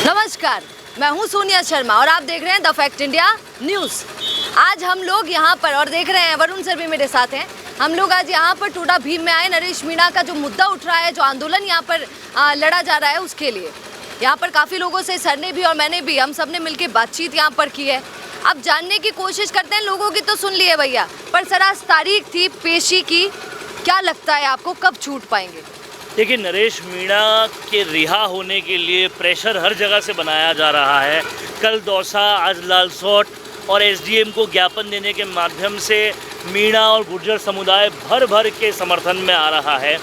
नमस्कार, मैं हूं सोनिया शर्मा और आप देख रहे हैं द फैक्ट इंडिया न्यूज़। आज हम लोग यहां पर और देख रहे हैं वरुण सर भी मेरे साथ हैं। हम लोग आज यहां पर टोडा भीम में आए नरेश मीणा का जो मुद्दा उठ रहा है, जो आंदोलन यहां पर लड़ा जा रहा है उसके लिए। यहां पर काफ़ी लोगों से सर ने भी और मैंने भी, हम सब ने मिलकर बातचीत यहां पर की है। अब जानने की कोशिश करते हैं, लोगों की तो सुन ली है भैया, पर सर आज तारीख थी पेशी की, क्या लगता है आपको कब छूट पाएंगे? देखिए, नरेश मीणा के रिहा होने के लिए प्रेशर हर जगह से बनाया जा रहा है। कल दौसा, आज लालसोट और एसडीएम को ज्ञापन देने के माध्यम से मीणा और गुर्जर समुदाय भर भर के समर्थन में आ रहा है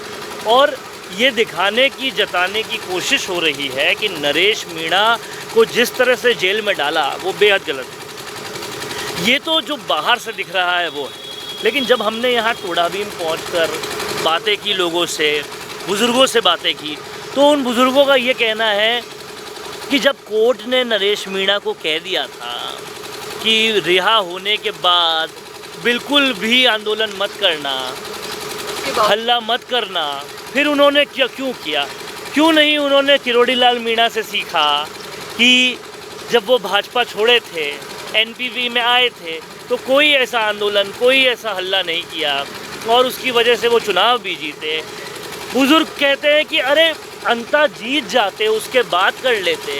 और ये दिखाने की, जताने की कोशिश हो रही है कि नरेश मीणा को जिस तरह से जेल में डाला वो बेहद गलत है। ये तो जो बाहर से दिख रहा है वो है, लेकिन जब हमने यहाँ टोडा भीम पहुँचकर बातें की, लोगों से, बुज़ुर्गों से बातें की, तो उन बुज़ुर्गों का ये कहना है कि जब कोर्ट ने नरेश मीणा को कह दिया था कि रिहा होने के बाद बिल्कुल भी आंदोलन मत करना, हल्ला मत करना, फिर उन्होंने क्यों किया? क्यों नहीं उन्होंने किरोड़ी लाल मीणा से सीखा कि जब वो भाजपा छोड़े थे, एनपीवी में आए थे, तो कोई ऐसा आंदोलन, कोई ऐसा हल्ला नहीं किया और उसकी वजह से वो चुनाव भी जीते। बुजुर्ग कहते हैं कि अरे अंता जीत जाते उसके बाद कर लेते,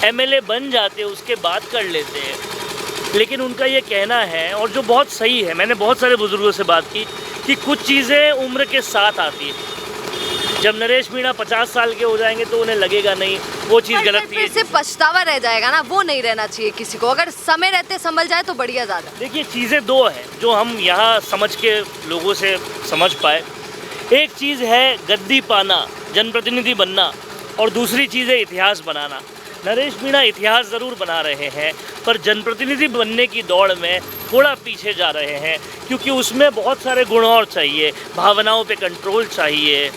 एमएलए बन जाते उसके बाद कर लेते। लेकिन उनका ये कहना है, और जो बहुत सही है, मैंने बहुत सारे बुजुर्गों से बात की, कि कुछ चीज़ें उम्र के साथ आती है। जब नरेश मीणा 50 साल के हो जाएंगे तो उन्हें लगेगा नहीं वो चीज़ गलत थी, से पछतावा रह जाएगा ना, वो नहीं रहना चाहिए किसी को। अगर समय रहते संभल जाए तो बढ़िया ज़्यादा। देखिए, चीज़ें दो हैं जो हम यहाँ समझ के लोगों से समझ पाए। एक चीज़ है गद्दी पाना, जनप्रतिनिधि बनना, और दूसरी चीज़ है इतिहास बनाना। नरेश मीणा इतिहास ज़रूर बना रहे हैं, पर जनप्रतिनिधि बनने की दौड़ में थोड़ा पीछे जा रहे हैं, क्योंकि उसमें बहुत सारे गुण और चाहिए। भावनाओं पे कंट्रोल चाहिए,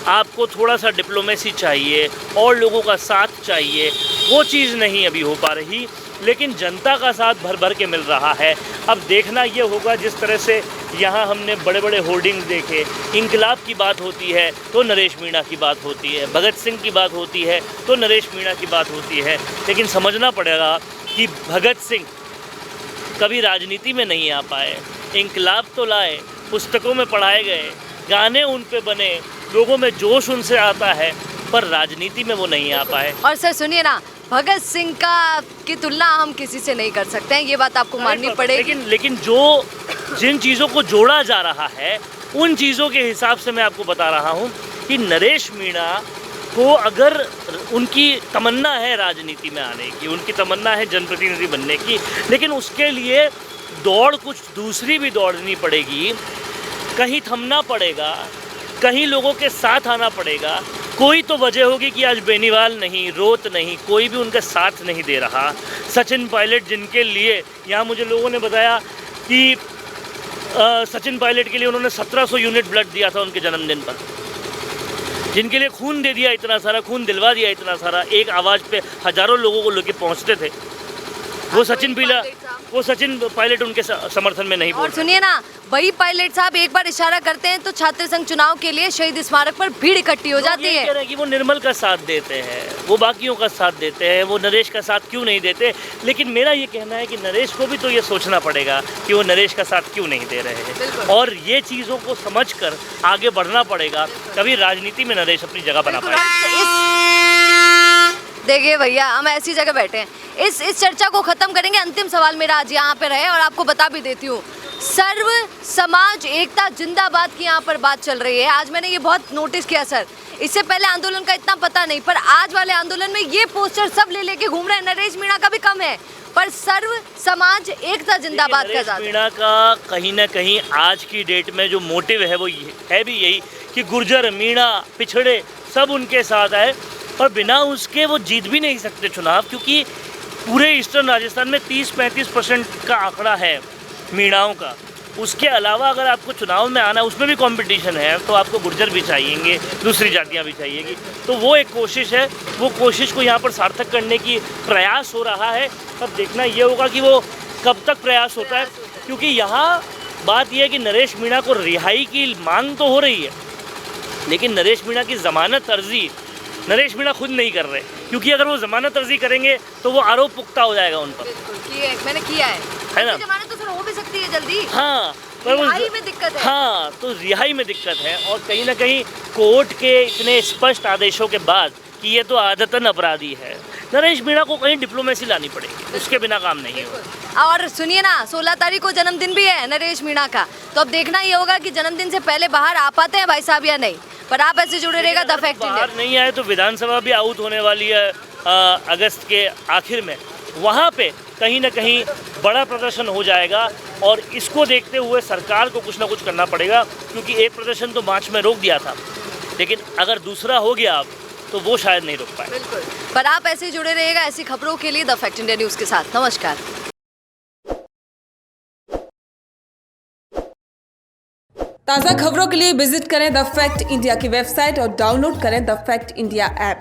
आपको थोड़ा सा डिप्लोमेसी चाहिए और लोगों का साथ चाहिए। वो चीज़ नहीं अभी हो पा रही, लेकिन जनता का साथ भर भर के मिल रहा है। अब देखना ये होगा, जिस तरह से यहाँ हमने बड़े बड़े होर्डिंग्स देखे, इंकलाब की बात होती है तो नरेश मीणा की बात होती है, भगत सिंह की बात होती है तो नरेश मीणा की बात होती है। लेकिन समझना पड़ेगा कि भगत सिंह कभी राजनीति में नहीं आ पाए, इंकलाब तो लाए, पुस्तकों में पढ़ाए गए, गाने उन पे बने, लोगों में जोश उनसे आता है, पर राजनीति में वो नहीं आ पाए। और सर सुनिए ना, भगत सिंह की तुलना हम किसी से नहीं कर सकते हैं, ये बात आपको माननी पड़ेगी। लेकिन जिन चीज़ों को जोड़ा जा रहा है, उन चीज़ों के हिसाब से मैं आपको बता रहा हूँ कि नरेश मीणा को अगर उनकी तमन्ना है राजनीति में आने की, उनकी तमन्ना है जनप्रतिनिधि बनने की, लेकिन उसके लिए दौड़ कुछ दूसरी भी दौड़नी पड़ेगी। कहीं थमना पड़ेगा, कहीं लोगों के साथ आना पड़ेगा। कोई तो वजह होगी कि आज बेनीवाल नहीं, रोत नहीं, कोई भी उनका साथ नहीं दे रहा। सचिन पायलट, जिनके लिए यहाँ मुझे लोगों ने बताया कि सचिन पायलट के लिए उन्होंने 1700 यूनिट ब्लड दिया था उनके जन्मदिन पर, जिनके लिए खून दे दिया इतना सारा, खून दिलवा दिया इतना सारा, एक आवाज़ पे हज़ारों लोगों को लेके पहुँचते थे। वो सचिन पायलट उनके समर्थन में नहीं बोल। और सुनिए ना, वही पायलट साहब एक बार इशारा करते हैं तो छात्र संघ चुनाव के लिए शहीद स्मारक पर भीड़ इकट्ठी हो जाती है। कह रहे हैं कि वो निर्मल का साथ देते हैं, वो बाकियों का साथ देते हैं, वो नरेश का साथ क्यों नहीं देते? लेकिन मेरा ये कहना है कि नरेश को भी तो ये सोचना पड़ेगा कि वो नरेश का साथ क्यों नहीं दे रहे हैं, और ये चीज़ों को समझकर आगे बढ़ना पड़ेगा, तभी राजनीति में नरेश अपनी जगह बना पाएगा। देखिए भैया, हम ऐसी जगह बैठे हैं, इस चर्चा को ख़त्म करेंगे। अंतिम सवाल मेरा आज यहाँ पे रहे, और आपको बता भी देती हूँ, सर्व समाज एकता जिंदाबाद की यहाँ पर बात चल रही है। आज मैंने ये बहुत नोटिस किया सर, इससे पहले आंदोलन का इतना पता नहीं, पर आज वाले आंदोलन में ये पोस्टर सब ले लेके घूम रहे हैं। नरेश मीणा का भी कम है, पर सर्व समाज एकता जिंदाबाद का ज़्यादा। मीणा का कहीं ना कहीं आज की डेट में जो मोटिव है वो है भी यही कि गुर्जर, मीणा, पिछड़े सब उनके साथ आए, और बिना उसके वो जीत भी नहीं सकते चुनाव, क्योंकि पूरे ईस्टर्न राजस्थान में 30-35% का आंकड़ा है मीणाओं का। उसके अलावा अगर आपको चुनाव में आना, उसमें भी कंपटीशन है, तो आपको गुर्जर भी चाहिएंगे, दूसरी जातियां भी चाहिएगी। तो वो एक कोशिश है, वो कोशिश को यहाँ पर सार्थक करने की प्रयास हो रहा है। अब देखना ये होगा कि वो कब तक प्रयास होता है, क्योंकि यहाँ बात यह है कि नरेश मीणा को रिहाई की मांग तो हो रही है, लेकिन नरेश मीणा की ज़मानत अर्जी नरेश मीणा खुद नहीं कर रहे, क्योंकि अगर वो जमानत अर्जी करेंगे तो वो आरोप पुख्ता हो जाएगा उन पर। बिल्कुल मैंने किया है ना? जमानत तो सर हो भी सकती है जल्दी। हाँ, पर रिहाई में दिक्कत है। हाँ, तो रिहाई में दिक्कत है, और कहीं ना कहीं कोर्ट के इतने स्पष्ट आदेशों के बाद कि ये तो आदतन अपराधी है, नरेश मीणा को कहीं डिप्लोमेसी लानी पड़ेगी, उसके बिना काम नहीं होगा। और सुनिए ना, 16 तारीख को जन्मदिन भी है नरेश मीणा का, तो अब देखना ये होगा कि जन्मदिन से पहले बाहर आ पाते हैं भाई साहब या नहीं। पर आप ऐसे जुड़े रहेगा द फैक्ट इंडिया। बाहर नहीं आए तो विधानसभा भी आउट होने वाली है अगस्त के आखिर में, वहाँ पे कहीं ना कहीं बड़ा प्रदर्शन हो जाएगा, और इसको देखते हुए सरकार को कुछ ना कुछ करना पड़ेगा, क्योंकि एक प्रदर्शन तो मार्च में रोक दिया था, लेकिन अगर दूसरा हो गया अब तो वो शायद नहीं रोक पाए। बिल्कुल, पर आप ऐसे जुड़े रहिएगा ऐसी खबरों के लिए द फैक्ट इंडिया न्यूज़ के साथ। नमस्कार। ताज़ा खबरों के लिए विजिट करें द फैक्ट इंडिया की वेबसाइट और डाउनलोड करें द फैक्ट इंडिया ऐप।